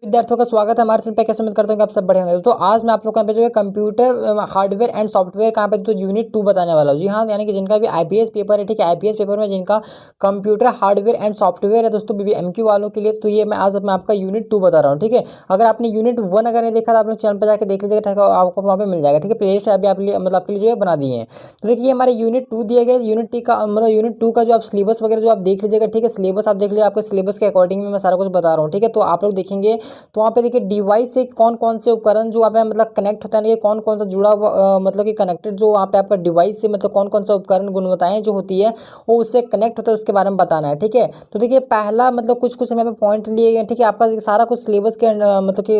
विद्यार्थियों का स्वागत है हमारे चैनल पे। कैसे उम्मीद करते हैं कि आप सब बढ़िया होंगे। तो आज मैं आप लोग को यहाँ पे जो है कंप्यूटर हार्डवेयर एंड सॉफ्टवेयर कहाँ पे तो यूनिट 2 बताने वाला हूँ। जी हाँ, यानी कि जिनका भी आईपीएस पेपर है, ठीक है, आईपीएस पेपर में जिनका कंप्यूटर हार्डवेयर एंड सॉफ्टवेयर है दोस्तों बीबीएमक्यू वालों के लिए, तो ये मैं आज मैं आपका यूनिट 2 बता रहा हूँ। ठीक है, अगर आपने यूनिट 1 अगर नहीं देखा तो आप लोग चैनल पर जाकर देख लीजिएगा, ठीक है, आपको वहाँ पे मिल जाएगा। ठीक है, प्ले लिस्ट अभी आप मतलब आपके लिए जो है बना दिए हैं। तो देखिए हमारे यूनिट 2 दिए गए, यूनिट टी का मतलब यूनिट 2 का जो आप सिलेबस वगैरह जो आप देख लीजिएगा। ठीक है, सिलेबस आप देख लीजिए, आपके सिलेबस के अकॉर्डिंग में मैं सारा कुछ बता रहा हूँ। ठीक है, तो आप लोग देखेंगे तो वहाँ पे देखिए डिवाइस से कौन कौन से उपकरण जो वहाँ पे मतलब कनेक्ट होता है ना, ये कौन कौन सा जुड़ा हुआ मतलब कि कनेक्टेड जो वहाँ पे आपका डिवाइस से मतलब कौन कौन सा उपकरण गुणवत्ताएं जो होती है वो उससे कनेक्ट होता है, उसके बारे में बताना है। ठीक है, तो देखिए पहला मतलब कुछ कुछ हमें पॉइंट लिए गए। ठीक है, आपका सारा कुछ सिलेबस के मतलब कि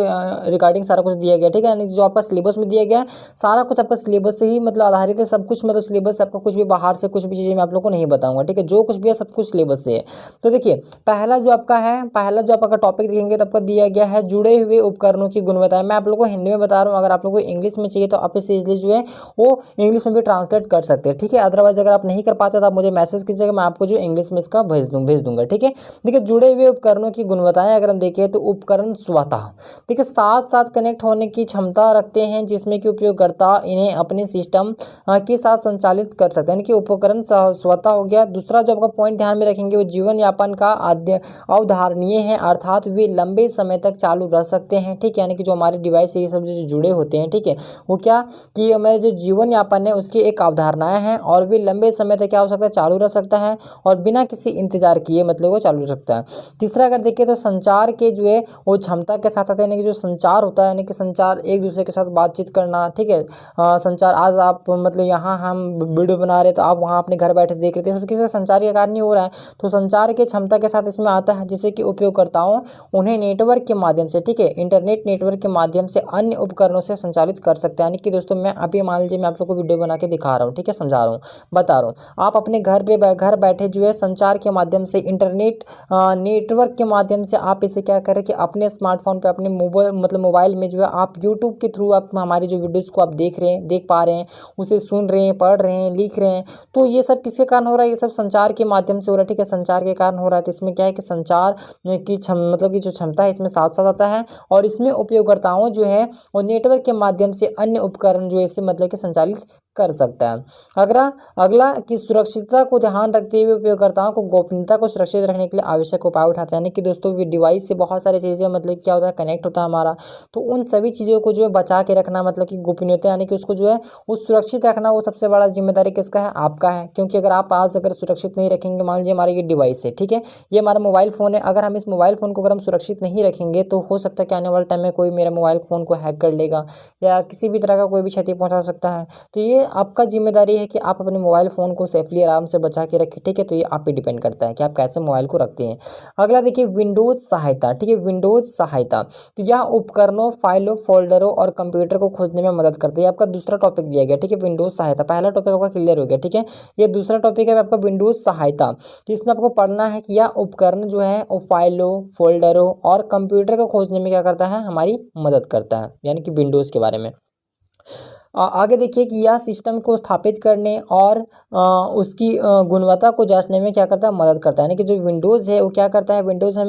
रिगार्डिंग सारा कुछ दिया गया। ठीक है, यानी जो आपका सिलेबस में दिया गया है सारा कुछ आपका सिलेबस से ही मतलब आधारित है, सब कुछ मतलब सिलेबस से आपका कुछ भी बाहर से कुछ भी चीज़ें मैं आप लोग को नहीं बताऊंगा। ठीक है, जो कुछ भी है सब कुछ सिलेबस से है। तो देखिए पहला जो आपका है, पहला जो आपका टॉपिक देखेंगे तो आपका दिया गया है जुड़े हुए उपकरणों की गुणवत्ता है। मैं आप लोगों को हिंदी में बता रहा हूँ, अगर आप लोगों को इंग्लिश में चाहिए तो आप इसे इजली जो है वो इंग्लिश में भी ट्रांसलेट कर सकते हैं। ठीक है, अदरवाइज अगर आप नहीं कर पाते तो आप मुझे मैसेज कीजिएगा, मैं आपको जो इंग्लिश में इसका भेज दूंगा। ठीक है, देखिए जुड़े हुए उपकरणों की गुणवत्ताएं अगर हम देखें तो उपकरण स्वतः देखिए साथ साथ कनेक्ट होने की क्षमता रखते हैं, जिसमें कि उपयोगकर्ता इन्हें अपने सिस्टम के साथ संचालित कर सकते हैं, यानी कि उपकरण स्वतः हो गया। दूसरा जो आपका पॉइंट ध्यान में रखेंगे वो जीवन यापन का अवधारणीय है, अर्थात वे लंबे समय तक चालू रह सकते हैं। ठीक है, यानी कि जो हमारे डिवाइस से ये सब जो जुड़े होते हैं, ठीक है, वो क्या कि हमारे जो जीवन यापन है उसकी एक अवधारणाएं हैं और वे लंबे समय तक क्या हो सकता है, चालू रह सकता है और बिना किसी इंतजार किए मतलब वो चालू रह सकता है। तीसरा अगर देखें तो संचार के जो है वो क्षमता के साथ आते हैं, यानी कि जो संचार होता है, यानी कि संचार एक दूसरे के साथ बातचीत करना। ठीक है, संचार आज आप मतलब यहाँ हम वीडियो बना रहे तो आप वहाँ अपने घर बैठे देख रहे थे, सब किसी संचार के कारण नहीं हो रहा है। तो संचार की क्षमता के साथ इसमें आता है, जिससे कि उपयोगकर्ताओं उन्हें नेटवर्क के माध्यम से, ठीक है, इंटरनेट नेटवर्क के माध्यम से अन्य उपकरणों से संचालित कर सकते हैं। यानी कि दोस्तों मैं अभी मान लीजिए मैं आप लोग को वीडियो बना के दिखा रहा हूँ, ठीक है, समझा रहा हूँ, बता रहा हूँ, आप अपने घर पे घर बैठे जो है संचार के माध्यम से इंटरनेट नेटवर्क के माध्यम से आप इसे क्या करें कि अपने स्मार्टफोन पे अपने मोबाइल मतलब मोबाइल में जो है आप यूट्यूब के थ्रू आप हमारी जो वीडियोज़ को आप देख रहे हैं, देख पा रहे हैं, उसे सुन रहे हैं, पढ़ रहे हैं, लिख रहे हैं। तो ये सब किसके कारण हो रहा है, ये सब संचार के माध्यम से हो रहा है। ठीक है, संचार के कारण हो रहा है। तो इसमें क्या है कि संचार की मतलब की जो क्षमता है इसमें साथ साथ आता है और इसमें उपयोगकर्ताओं जो है वो नेटवर्क के माध्यम से अन्य उपकरण जो है इसे मतलब कि संचालित कर सकता है। अगला अगला कि सुरक्षितता को ध्यान रखते हुए उपयोगकर्ताओं को गोपनीयता को सुरक्षित रखने के लिए आवश्यक उपाय उठाते हैं। यानी कि दोस्तों डिवाइस से बहुत सारी चीज़ें मतलब क्या होता है, कनेक्ट होता है हमारा, तो उन सभी चीज़ों को जो है बचा के रखना मतलब कि गोपनीयता, यानी कि उसको जो है वो सुरक्षित रखना, वो सबसे बड़ा जिम्मेदारी किसका है, आपका है। क्योंकि अगर आप आज अगर सुरक्षित नहीं रखेंगे, मान लीजिए हमारा ये डिवाइस है, ठीक है, ये हमारा मोबाइल फ़ोन है, अगर हम इस मोबाइल फ़ोन को अगर हम सुरक्षित नहीं रखेंगे तो हो सकता है कि आने वाले टाइम में कोई मेरा मोबाइल फ़ोन को हैक कर लेगा या किसी भी तरह का कोई भी क्षति पहुंचा सकता है। तो ये आपका जिम्मेदारी है कि आप अपने मोबाइल फ़ोन को सेफली आराम से बचा के रखें। ठीक है, तो ये आप पे डिपेंड करता है कि आप कैसे मोबाइल को रखते हैं। अगला देखिए विंडोज़ सहायता। ठीक है, विंडोज़ सहायता, तो यह उपकरणों, फाइलों, फोल्डरों और कंप्यूटर को खोजने में मदद करती है। आपका दूसरा टॉपिक दिया गया। ठीक है, विंडोज़ सहायता, पहला टॉपिक आपका क्लियर हो गया। ठीक है, ये दूसरा टॉपिक है आपका विंडोज़ सहायता। तो इसमें आपको पढ़ना है कि यह उपकरण जो है वो फाइलों, फोल्डरों और कंप्यूटर को खोजने में क्या करता है, हमारी मदद करता है, यानी कि विंडोज़ के बारे में। आगे देखिए कि यह सिस्टम को स्थापित करने और उसकी गुणवत्ता को जांचने में क्या करता है, मदद करता है। यानी कि जो विंडोज़ है वो क्या करता है, विंडोज़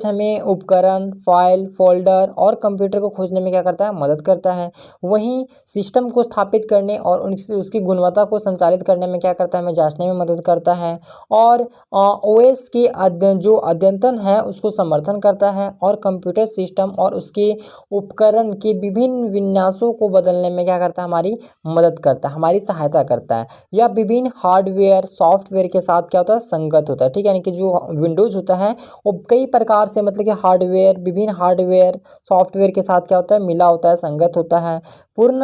हमें उपकरण, फाइल, फोल्डर और कंप्यूटर को खोजने में क्या करता है, मदद करता है। वहीं सिस्टम को स्थापित करने और उसकी गुणवत्ता को संचालित करने में क्या करता है, हमें जांचने में मदद करता है। और ओएस के जो अद्यतन है उसको समर्थन करता है और कंप्यूटर सिस्टम और उसके उपकरण के विभिन्न विन्यासों को बदलने में क्या करता है, हमारी मदद करता है, हमारी सहायता करता है। यह विभिन्न हार्डवेयर सॉफ्टवेयर के साथ क्या होता है, संगत होता है। ठीक है, यानी कि जो विंडोज़ होता है वो कई प्रकार से मतलब कि हार्डवेयर, विभिन्न हार्डवेयर सॉफ्टवेयर के साथ क्या होता है, मिला होता है, संगत होता है। पूर्ण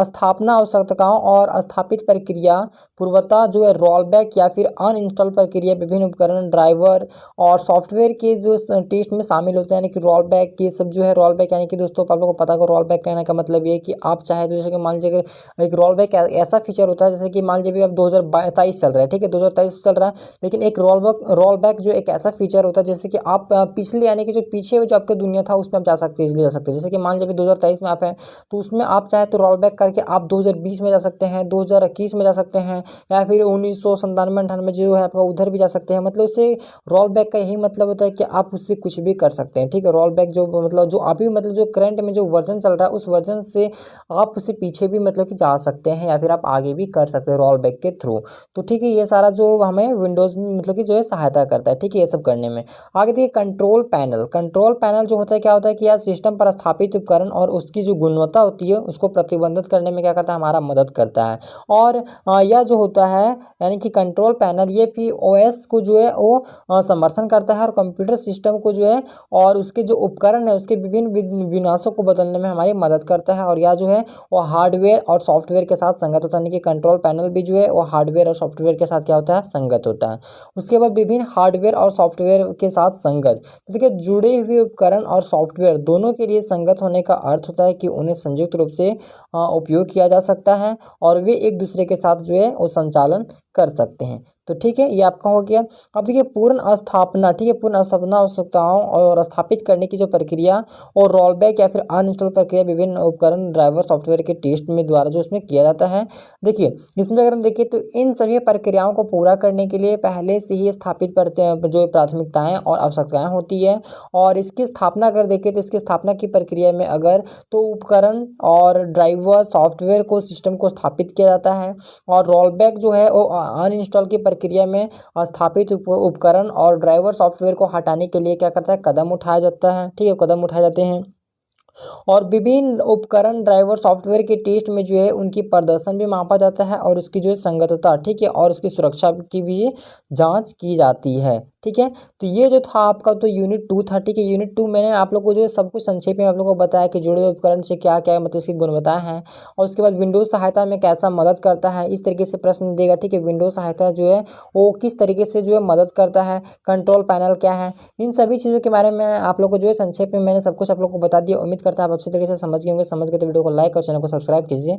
स्थापना आवश्यकताओं और स्थापित प्रक्रिया पूर्वता जो है रोलबैक या फिर अनइंस्टॉल प्रक्रिया विभिन्न उपकरण, ड्राइवर और सॉफ्टवेयर के जो टेस्ट में शामिल होते हैं। यानी कि रोलबैक ये सब जो है, रोलबैक यानी कि दोस्तों आप लोगों को पता होगा रोलबैक कहने का मतलब ये है कि आप चाहे तो जैसे जैसे कि मान लीजिए अगर एक रोल बैक ऐसा फीचर होता है, जैसे कि मान लीजिए अभी अब 2023 चल रहा है, ठीक है, 2023 चल रहा है, लेकिन एक रोल बैक जो एक ऐसा फीचर होता है जैसे कि आप पिछले यानी कि जो पीछे जो आपकी दुनिया था उसमें आप जा सकते हैं, इजीली जा सकते हैं। जैसे कि मान लीजिए 2023 में आप हैं तो उसमें आप चाहे तो रोल बैक करके आप 2020 में जा सकते हैं, 2021 में जा सकते हैं, या फिर 1997-98 जो है आपका उधर भी जा सकते हैं। मतलब उससे रोल बैक का यही मतलब होता है कि आप उससे कुछ भी कर सकते हैं, ठीक है। रोल बैक जो मतलब जो अभी मतलब जो करंट में जो वर्जन चल रहा है उस वर्जन से आप उससे पीछे भी मतलब कि जा सकते हैं, या फिर आप आगे भी कर सकते हैं रोल बैक के थ्रू। तो ठीक है, ये सारा जो हमें विंडोज़ में मतलब कि जो है सहायता करता है, ठीक है, ये सब करने में। आगे देखिए कंट्रोल पैनल जो होता है क्या होता है कि यार सिस्टम पर स्थापित उपकरण और उसकी जो गुणवत्ता होती है उसको प्रतिबंधित करने में क्या करता है, हमारा मदद करता है। और यह जो होता है यानी कि कंट्रोल पैनल ये भी ओएस को जो है वो समर्थन करता है और कंप्यूटर सिस्टम को जो है और उसके जो उपकरण है उसके विभिन्न विन्यासों को बदलने में हमारी मदद करता है। और यह जो है वो हार्डवेयर और सॉफ्टवेयर के साथ संगत होता है, यानी कि कंट्रोल पैनल भी जो है वो हार्डवेयर और सॉफ्टवेयर के साथ क्या होता है, संगत होता है। उसके बाद विभिन्न हार्डवेयर और सॉफ्टवेयर के साथ संगत, तो देखिए जुड़े हुए उपकरण और सॉफ्टवेयर दोनों के लिए संगत होने का अर्थ होता है कि उन्हें संयुक्त रूप से उपयोग किया जा सकता है और वे एक दूसरे के साथ जो है वो संचालन कर सकते हैं। तो ठीक है, ये आपका हो गया। अब देखिए पूर्ण स्थापना, ठीक है, पूर्ण स्थापना आवश्यकताओं और स्थापित करने की जो प्रक्रिया और रोल बैक या फिर अनइंस्टॉल प्रक्रिया विभिन्न उपकरण ड्राइवर सॉफ्टवेयर के टेस्ट में द्वारा जो इसमें किया जाता है। देखिए इसमें अगर हम देखें तो इन सभी प्रक्रियाओं को पूरा करने के लिए पहले से ही स्थापित जो प्राथमिकताएं और आवश्यकताएं होती है, और इसकी स्थापना अगर देखें तो इसकी स्थापना की प्रक्रिया में अगर तो उपकरण और ड्राइवर सॉफ्टवेयर को सिस्टम को स्थापित किया जाता है, और रोल बैक जो है वो अनइंस्टॉल की प्रक्रिया में स्थापित उपकरण और ड्राइवर सॉफ्टवेयर को हटाने के लिए क्या करता है, कदम उठाया जाता है, ठीक है, कदम उठाए जाते हैं। और विभिन्न उपकरण ड्राइवर सॉफ्टवेयर के टेस्ट में जो है उनकी प्रदर्शन भी मापा जाता है और उसकी जो है संगतता, ठीक है, और उसकी सुरक्षा की भी जांच की जाती है, ठीक है। तो ये जो था आपका तो यूनिट 2 था, ठीक है। यूनिट 2 मैंने आप लोग को जो है सब कुछ संक्षेप में आप लोगों को बताया कि जुड़े हुए उपकरण से क्या क्या मतलब इसकी गुणवत्ताएं हैं, और उसके बाद विंडोज सहायता में कैसा मदद करता है, इस तरीके से प्रश्न देगा, ठीक है। विंडोज सहायता जो है वो किस तरीके से जो है मदद करता है, कंट्रोल पैनल क्या है, इन सभी चीज़ों के बारे में आप लोग को जो है संक्षेप में मैंने सब कुछ आप लोग को बता दिया। उम्मीद करता है आप अच्छी तरीके से समझ गए होंगे। समझ गए तो वीडियो को लाइक और चैनल को सब्सक्राइब कीजिए।